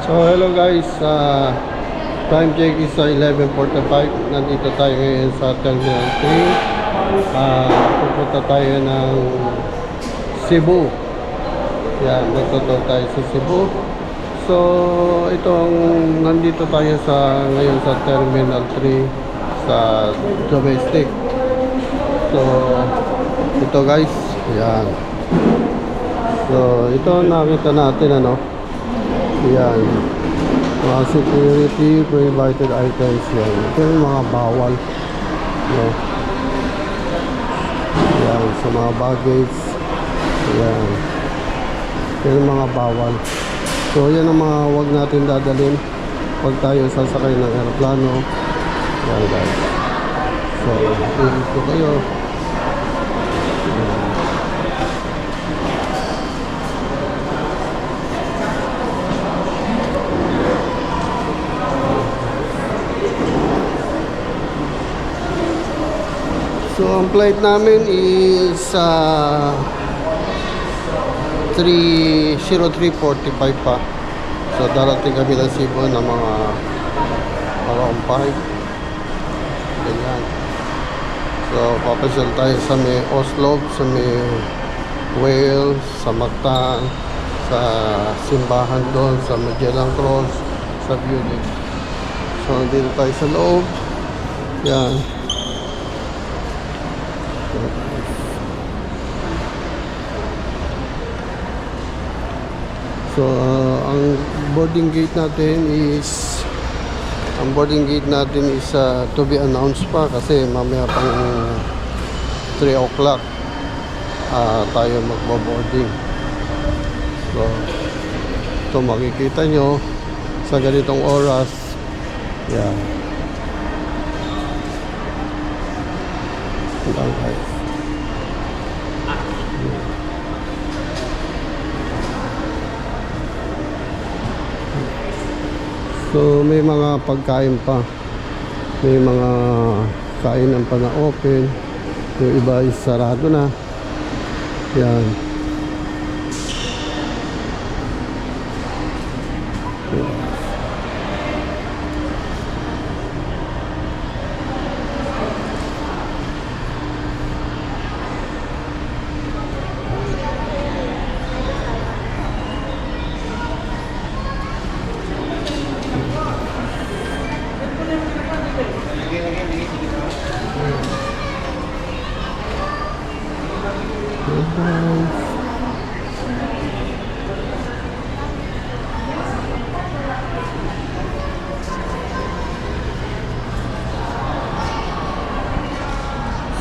So hello guys, time check is 11:45. Nandito tayo ngayon sa Terminal 3. Pupunta tayo ng Cebu. Yan, magtutur tayo sa Cebu. So itong nandito tayo ngayon sa Terminal 3 sa domestic. So ito guys, yan. So ito nakita natin yan, mga security prohibited items yan. Ito yung mga bawal, yan, sa mga baggage, yan. Ito yung mga bawal. So yan ang mga wag natin dadalhin pag tayo sasakay ng aeroplano. Yan guys. So dito kayo. So ang flight namin is 3:03:45 pa. So darating kami ng Cebu ng mga around 5. Ganyan. So papasyal tayo sa may Oslo, sa may Wales, sa Mactan, sa simbahan doon, sa Magellan Cross, sa Building. So dito tayo sa loob. Yan. So ang boarding gate natin is to be announced pa kasi mamaya pang 3 o'clock tayo magbo-boarding. So ito makikita nyo sa ganitong oras. Yan. Guys. So may mga pagkain pa, may mga kainan pa na open, yung iba is sarado na. Yan.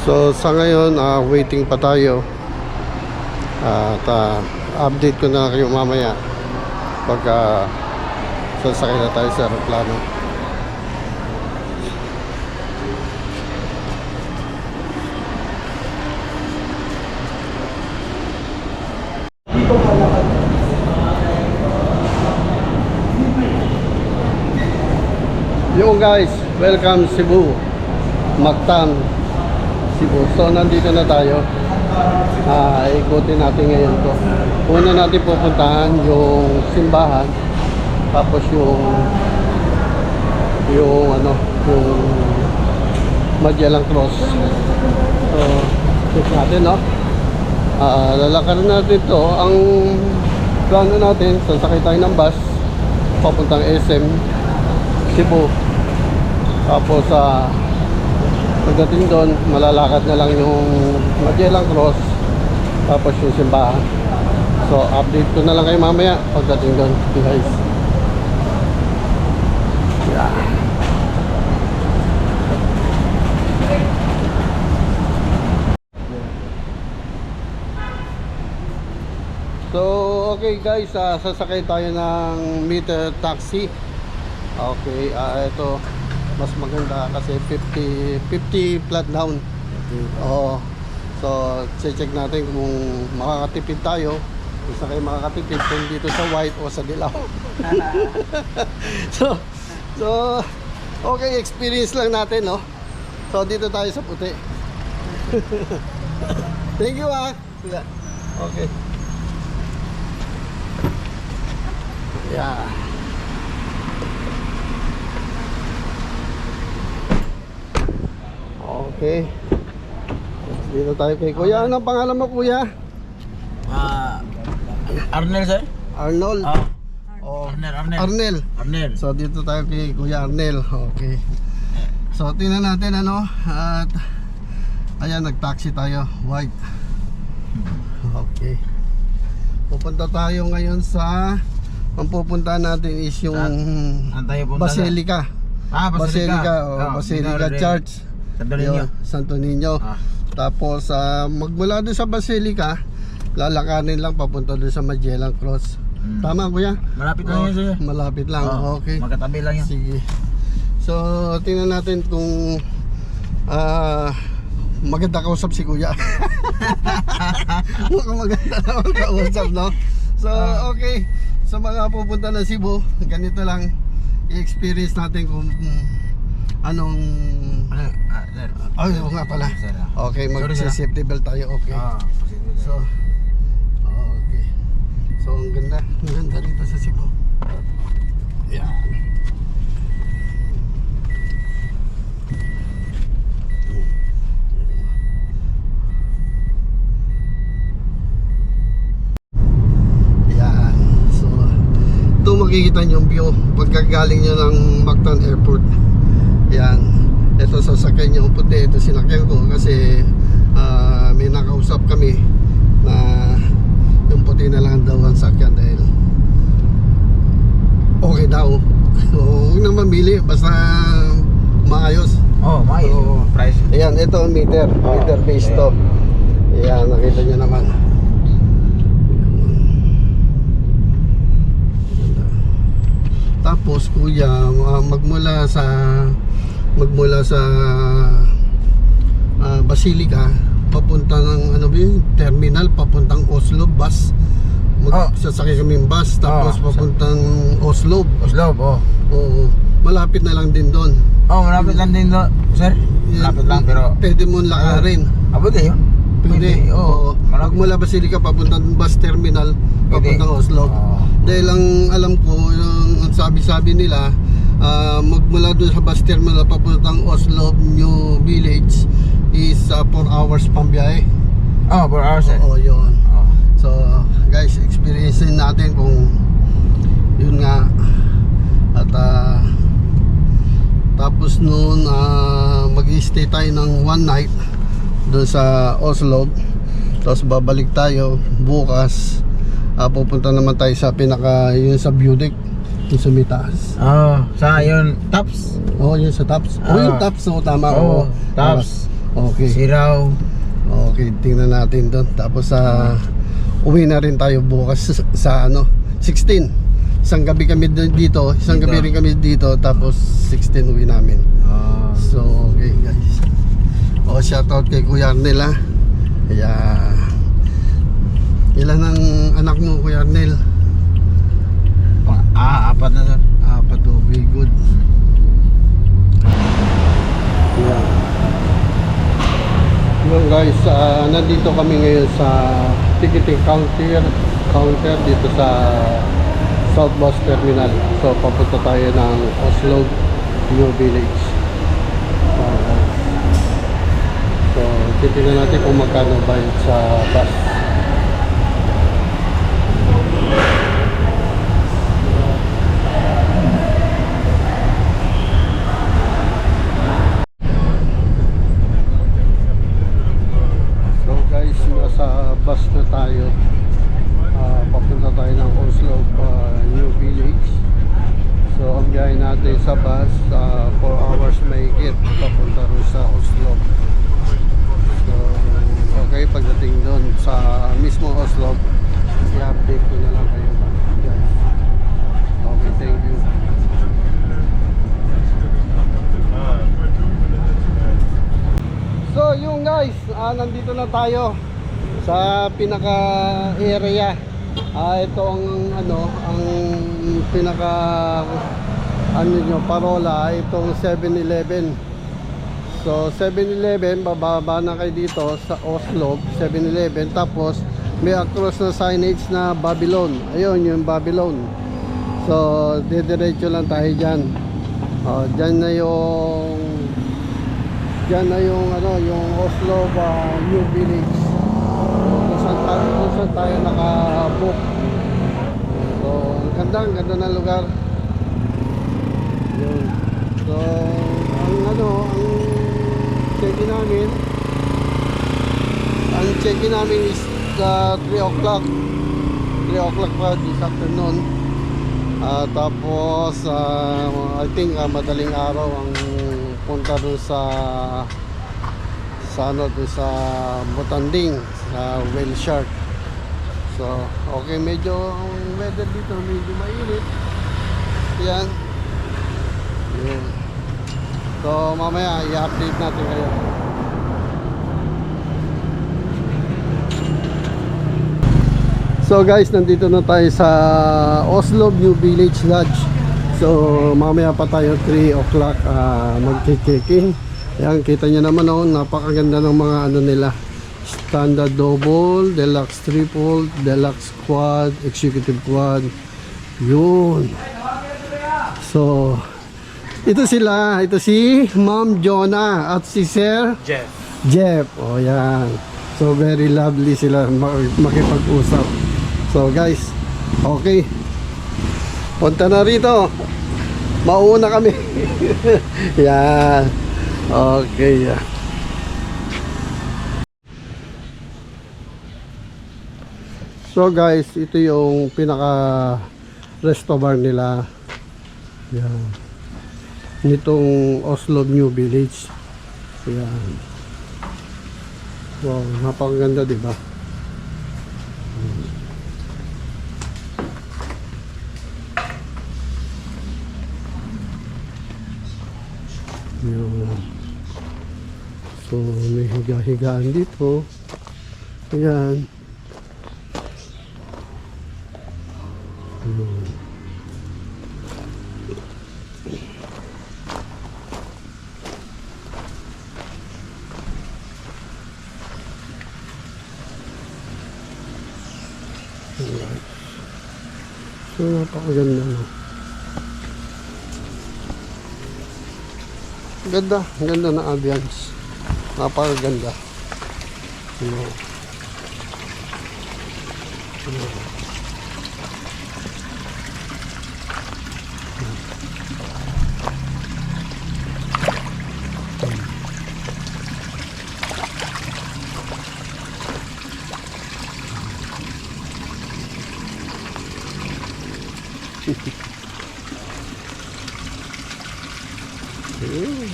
So sa ngayon waiting pa tayo at update ko na kayo mamaya pag sasakay na tayo sa aeroplano. Yo guys, welcome Cebu, Mactan, Cebu. So nandito na tayo. Ikutin natin ngayon to. Una natin pupuntahan yung simbahan, tapos yung Magellan Cross. So check natin, lalakarin natin to. Ang plano natin, sasakay tayo ng bus papuntang SM Cebu. Tapos pagdating doon, malalakad na lang yung Magellan Cross, tapos yung simbahan. So update ko na lang kayo mamaya pagdating doon, guys. Yeah. So okay guys, sasakay tayo ng meter taxi. Okay, ito mas maganda kasi 50 flat down. Oo. So check natin kung makakatipid tayo. Kung sa kayo makakatipid kung dito sa white o sa dilaw. so okay, experience lang natin, no. So dito tayo sa puti. Thank you Okay. Yeah. Okay. Dito tayo kay Kuya. Ano ang pangalan mo, Kuya? Arnel, sir? Arnold. Oh, Arnel. Arnel. So dito tayo kay Kuya Arnel. Okay. So tingnan natin ano. At ayan, nag-taxi tayo. White. Okay. Pupunta tayo ngayon sa, ang pupuntahan natin is yung Saan tayo punta, Basilica. Basilica. Basilica Church. Santo Niño. Yun, Santo Niño. Tapos magmula doon sa Basilica, lalakarin lang papunta doon sa Magellan Cross. Tama, Kuya? Malapit lang yun, sir. Malapit lang. Okay. Magkatabi lang yun. Sige. So tingnan natin kung maganda kausap si Kuya. Mukhang maganda naman kausap, no? So okay, sa mga pupunta na Cebu, ganito lang i-experience natin kung anong Sir. ay, oo nga pala. Okay, mag-safety belt tayo. Okay. So okay. So ang ganda dito sa Cebu. Yeah. Ito makikita nyo yung view pagkagaling nyo ng Mactan Airport. Yan. Ito sasakyan nyo puti. Ito sinakyan ko kasi may nakausap kami na yung puti na lang daw ang sakyan dahil okay daw. Huwag na mamili basta maayos. Maayos. Price. Ayan, ito ang meter. Meter base to. Ayan, nakita nyo naman. Tapos Kuya, magmula sa Basilica papunta ng ano ba yun? Terminal papuntang Oslo bus. Sasakay kami ng bus tapos papuntang Oslo. Oo. Malapit na lang din doon. Malapit lang din doon, sir. Malapit lang pero pwede mo lakarin. Pwede yun. Pwede. Oo. Magmula Basilica papuntang bus terminal papuntang Oslo. Dahil ang alam ko, yung sabi-sabi nila, magmula doon sa bus terminal papuntang Oslo New Village is 4 hours pang biyahe. 4 hours, sir. Oo, yun. So guys, experiencein natin kung yun nga. At tapos noon mag-stay tayo ng one night doon sa Oslo. Tapos babalik tayo bukas. Pupunta naman tayo sa yun sa view deck, yung sa may taas. Sa yun, Tops. Yun sa Tops. Yung Tops, tama. Tops. Okay. Siraw. Okay, tingnan natin doon. Tapos uwi na rin tayo bukas sa 16. Isang gabi kami dito, isang gabi rin kami dito, tapos 16 uwi namin. So, okay guys. Shoutout kay Kuya Arnel, ha. Kaya ilan ang anak mo, Kuya Arnel? 4 na, sir. 4, very good. Yeah. Yun guys, nandito kami ngayon sa ticketing counter dito sa South Bus Terminal. So papunta tayo ng Oslo New Village. So titignan natin kung magkano bayad sa bus. Nasa bus na tayo, papunta tayo ng Oslo New Village. So ang biyahe natin sa bus 4 hours mahigit papunta rin sa Oslo. So okay, pagdating doon sa mismo Oslo, i-update ko na lang kayo guys. Okay, thank you. So yung guys, nandito na tayo sa pinaka area. Ito ang ang pinaka parola, itong 7-Eleven. So 7-Eleven, bababa na kayo dito sa Oslo 7-Eleven, tapos may across na signage na Babylon. Ayun yung Babylon. So didiretso lang tayo dyan. Dyan na yung Diyan na yung ano, yung Oslo New Village. Kung saan tayo naka-book. So, ang ganda ng lugar. Yun. So, ang check-in namin is 3 o'clock. 3 o'clock pa this afternoon. Tapos, I think madaling araw ang punta dun sa Botanding, sa Whale Shark. So, okay, medyo ang weather dito medyo mainit. Yan. Yun. So, mamaya i-update natin kayo. So guys, nandito na tayo sa Oslo New Village Lodge. So, mamaya pa tayo 3 o'clock mag-check-in. Ayan, kita nyo naman napakaganda ng mga ano nila. Standard double, deluxe triple, deluxe quad, executive quad. Yun. So, ito si Ma'am Jonah at si Sir Jeff. Oh, yan. So, very lovely sila makipag-usap. So, guys, okay. Punta na rito. Mauna kami. Yan. Okay. So guys, ito yung pinaka resto bar nila. Yan. Nitong Oslo New Village. Yan. Wow, napakaganda, di ba? Yun. So, may higa-higaan dito. Ayan. Yun. Alright. So, napakaganda na. Ganda ng ambience. Napakaganda. Yun.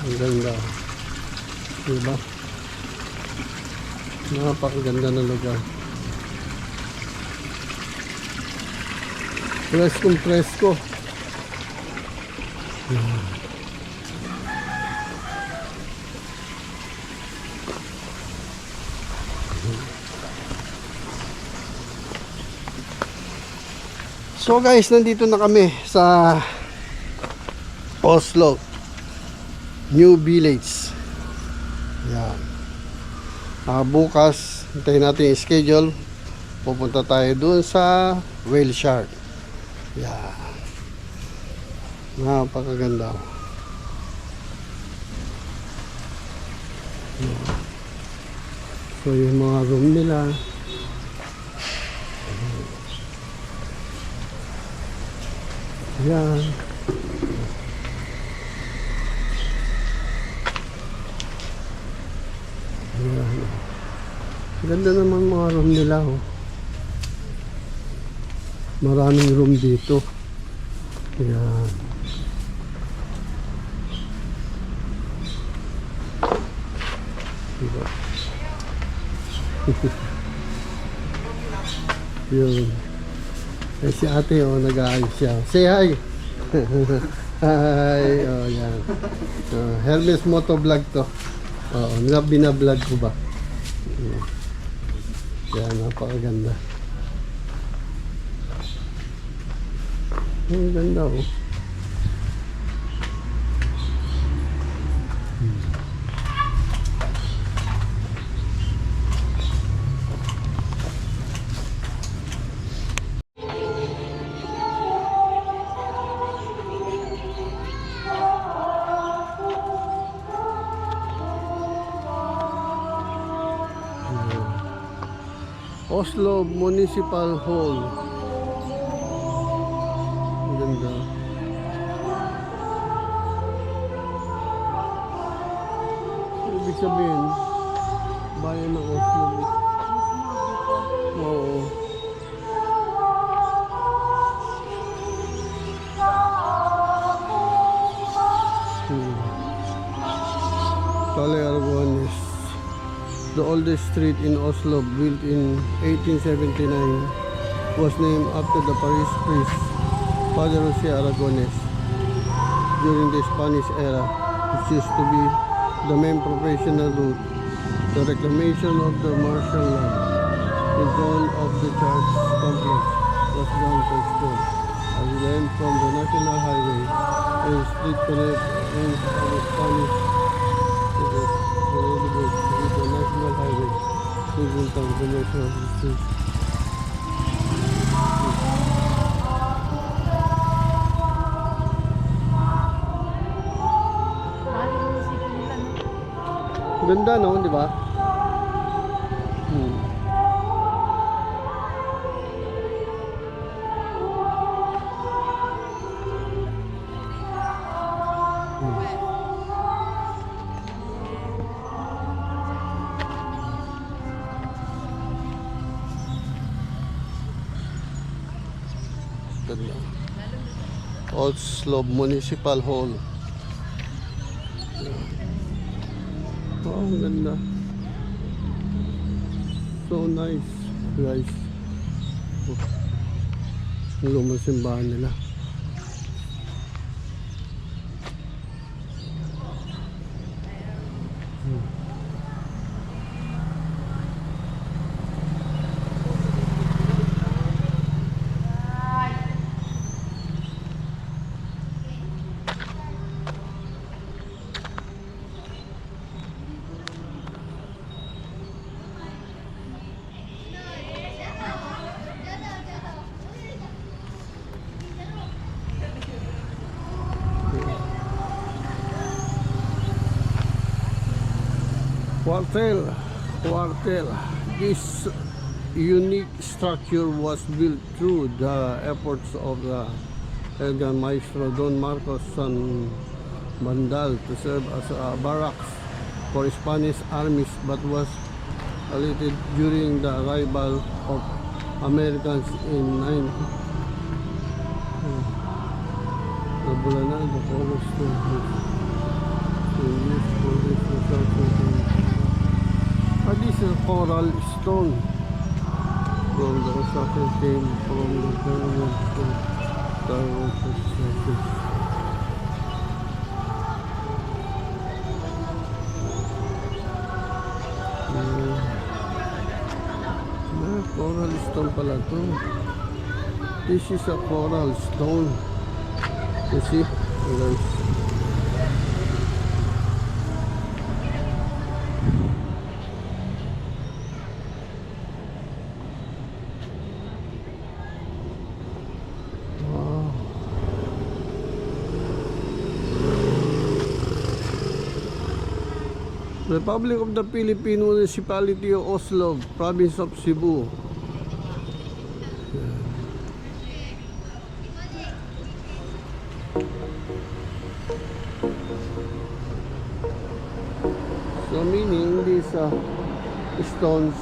Ang ganda. Diba? Napakaganda ng lugar. Presko. So guys, nandito na kami sa Oslo New Village. Yan. Bukas, hintayin natin yung schedule. Pupunta tayo dun sa Whale Shark. Yan. Napakaganda. Yan. So yung mga room nila. Yan. Ayan. Ganda naman mga room nila, oh. Maraming room dito. Ayan. Diba? Yun. Eh, si ate, oh, nag-aayos siya. Say hi! Hi! Oh, yan. Hermes Motovlog to. Oo, binablog ko ba? Yan, napakaganda. Ang ganda, oh. Oslo Municipal Hall. Ang ganda. Ibig sabihin, bayan ng Oslo. Oo. Calle Aragones. The oldest street in Oslo, built in 1879, was named after the Paris priest, Father Jose Aragones. During the Spanish era, it used to be the main professional route. The reclamation of the martial land in front of the church complex was done to extend as then from the national highway and street connect in the Spanish with the national highway moving from the national street. Ganda no, di ba? Ganda. Oslo Municipal Hall. Oh, ang ganda. So nice, guys. Ang lumang simbahan nila. Quartel. This unique structure was built through the efforts of the Elgan Maestro Don Marcos San Bandal to serve as a barracks for Spanish armies, but was deleted during the arrival of Americans in 9. The cornerstone used for this research. This is a coral stone from the construction came from the government to Taiwan construction. Coral stone pala to. This is a coral stone. You see, guys. Republic of the Philippines Municipality of Oslo, Province of Cebu. So meaning these stones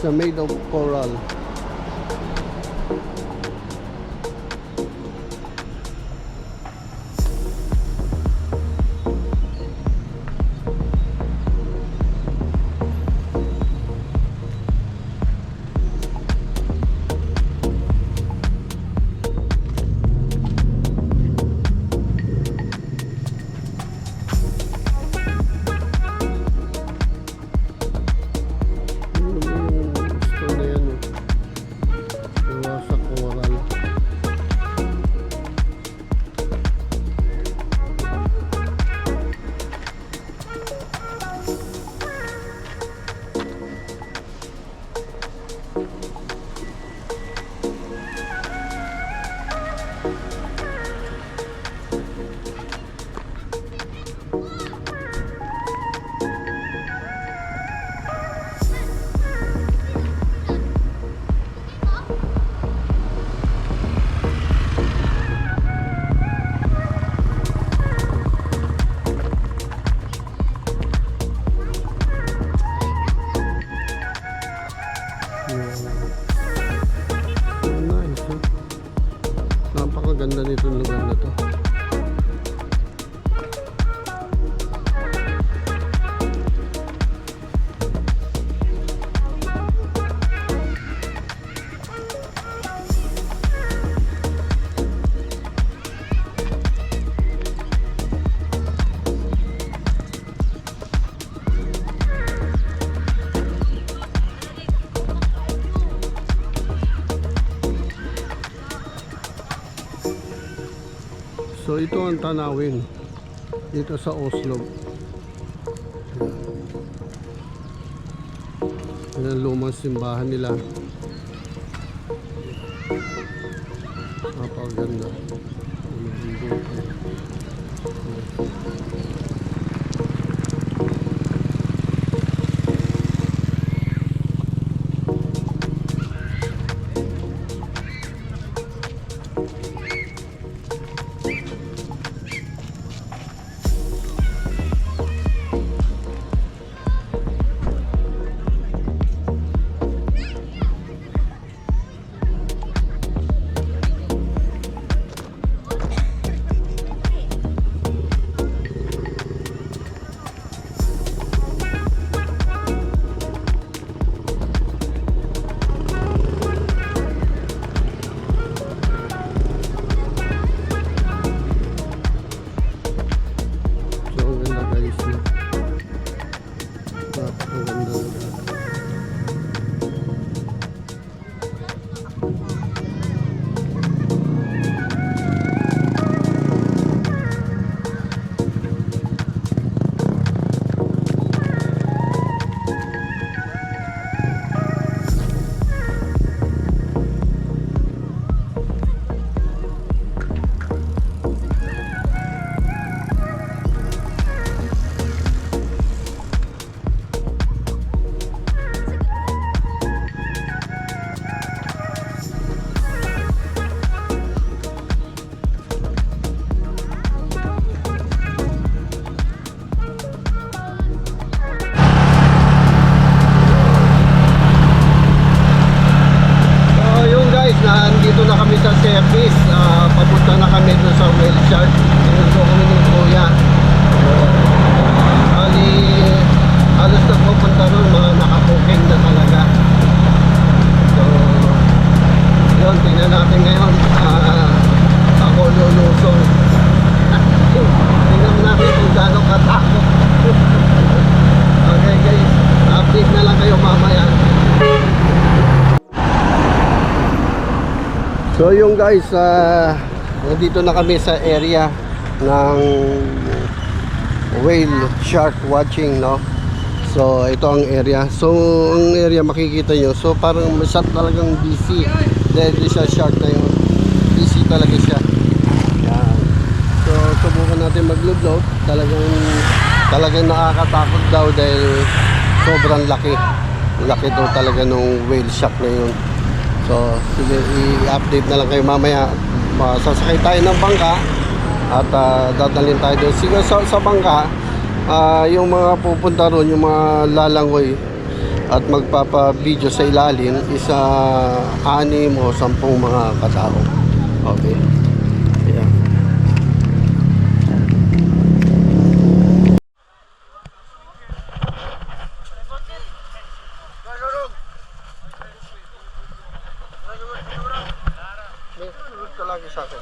are made of coral. Napakaganda nitong lugar na to. So ito ang tanawin dito sa Oslo. Yan ang lumang simbahan nila. Napakaganda. Nandito na kami sa service. Papunta na kami doon sa Wellshard. Sinundo kami ng kuya. Ali, halos na pupunta doon, mga nakapuking na talaga. So yun, tingnan natin ngayon. Ako lulusong. Tingnan natin kung gano'ng katakot. Okay guys, update na lang kayo mamaya. So yung guys, nandito na kami sa area ng whale shark watching, no? So ito ang area. So ang area makikita nyo, so parang masyad talagang busy. Dahil siya shark na yun, busy talaga siya. Yan. So subukan natin mag-load. Talagang nakakatakot daw dahil sobrang laki. Laki daw talaga nung whale shark na yun. So, sige, i-update na lang kayo mamaya. Sasakay tayo ng bangka at dadalhin tayo doon. Sige, sa bangka, yung mga pupunta ron, yung mga lalangoy at magpapa-video sa ilalim, isa 6 o 10 mga katao. Okay. Yeah. Sunod ka lagi sa akin.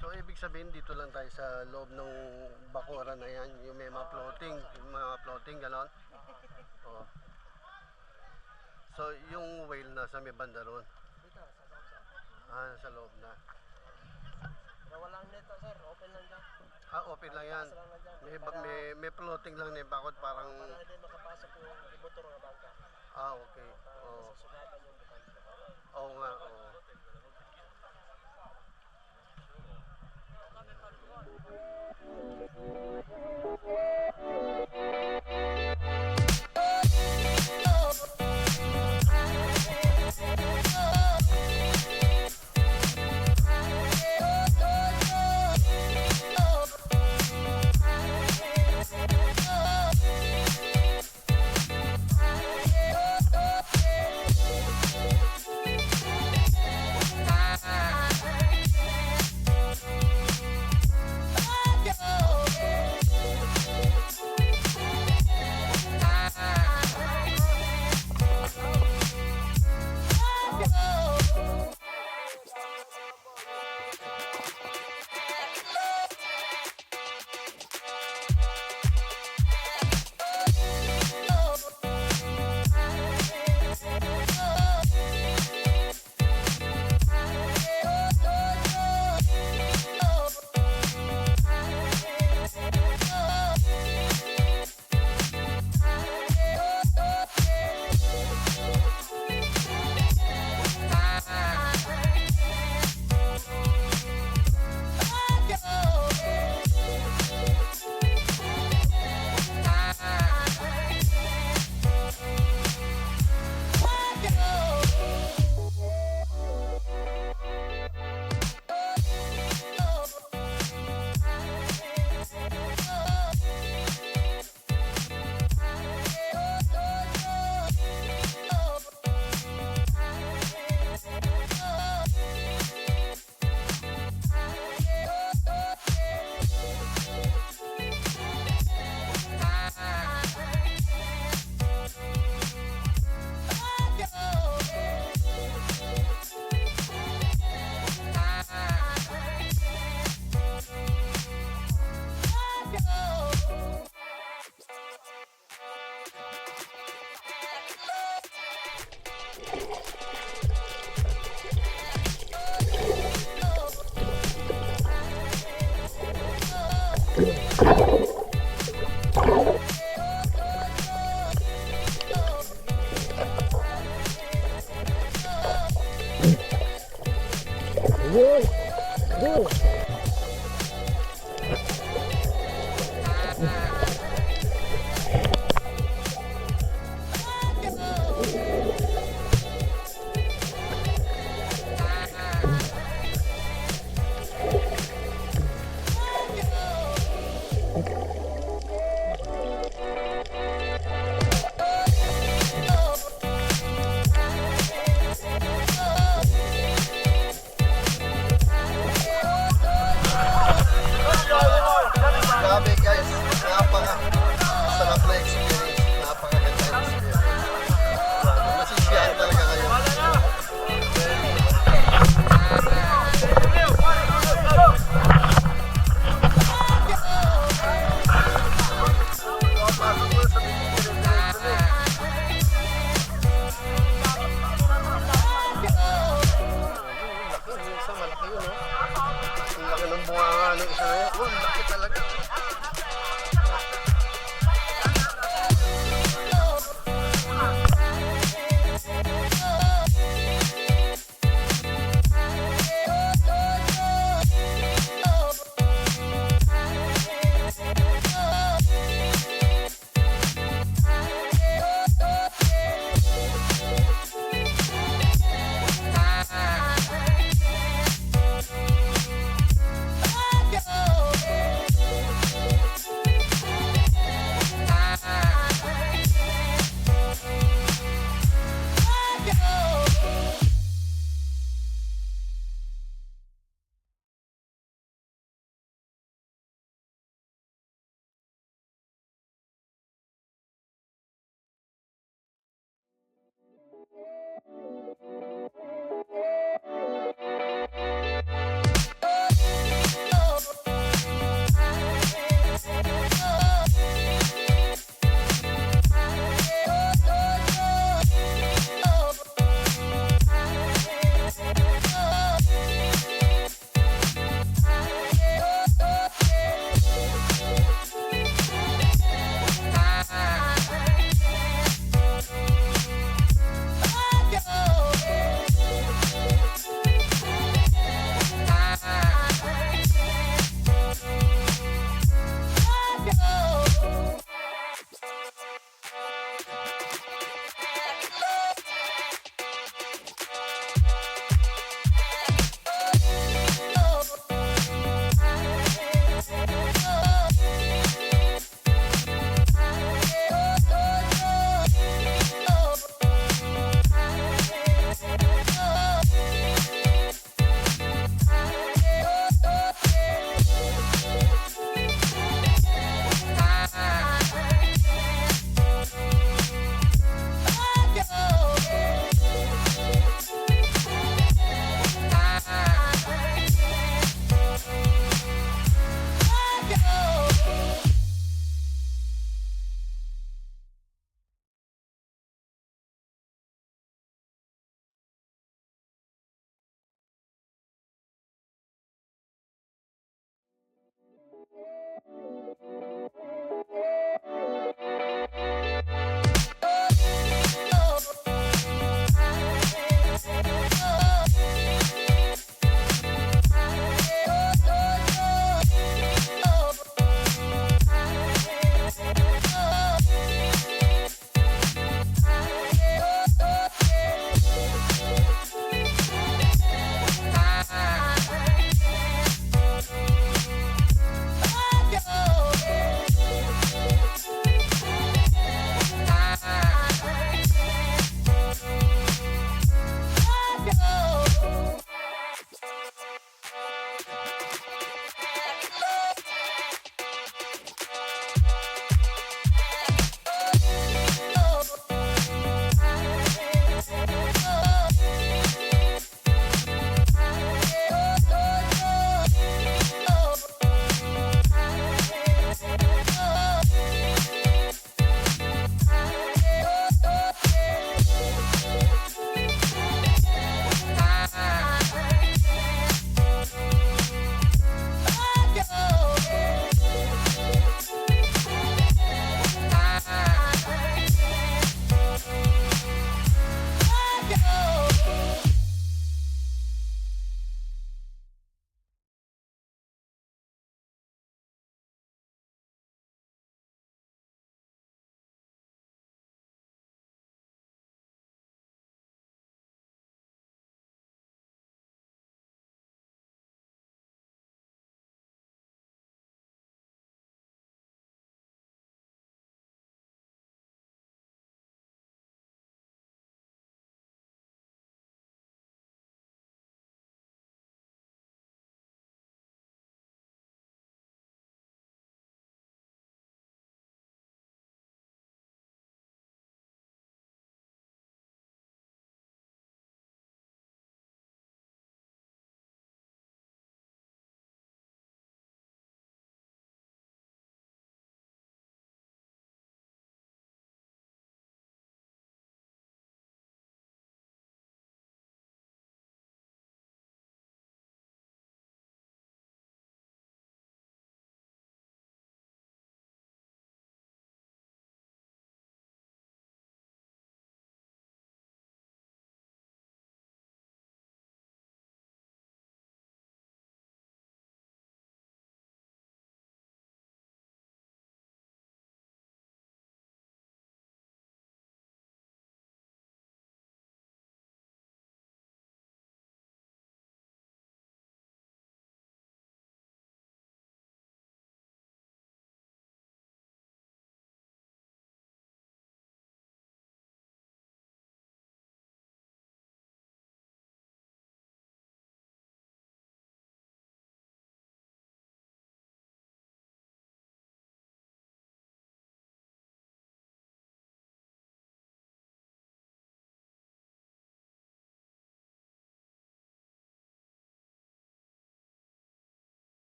So ibig sabihin dito lang tayo sa loob ng bakura na yan, yung may mga floating, ganon. Oh. So yung whale nasa may banda ron. Dito, sa loob sir. Sa loob na. Pero walang neto sir, open lang dyan. Open lang yan. Taas lang lang dyan. May floating lang na bakod parang... Para hindi makapasok yung motor ng bangka. Okay. Oo. Sugatan yung butante. Oo nga, oo. Grabe guys, sarap na experience, napakaganda yung experience. Masisiyahan talaga kayo. Pasok mo sa diretso na eh. Yung isa malaki yun, no? Ang laki ng bunga ng isa na yun. Oh, laki talaga.